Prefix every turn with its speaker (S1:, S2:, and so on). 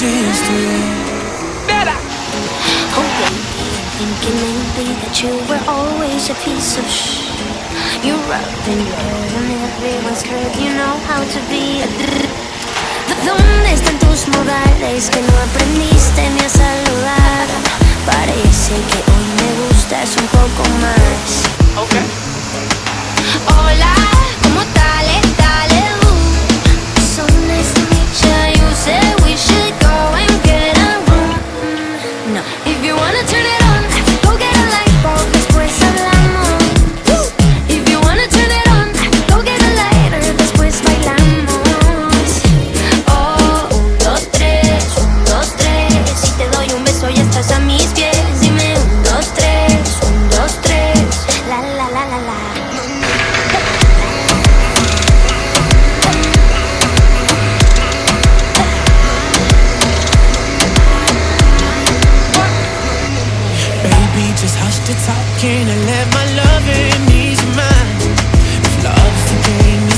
S1: history.
S2: Better.
S3: Oh baby, thinking maybe that you were always a piece of You're rubbing your head on everyone's curve. You know how to be a ¿Dónde están tus modales que no aprendiste ni a saludar? Parece que hoy me gustas un poco más.
S2: Okay.
S3: Hola, ¿cómo dale, dale, So nice to meet ya. You said we should go and get a room. No. If you wanna turn it on, go get a light bulb, después hablamos. If you wanna turn it on, go get a lighter, después bailamos. Oh, 1, 2, 3, 1, 2, 3. Si te doy un beso ya estás a mis pies. Dime 1, 2, 3, 1, 2, 3. La la la la la.
S1: Baby, just hush the talking and let my loving ease your mind. If love's the game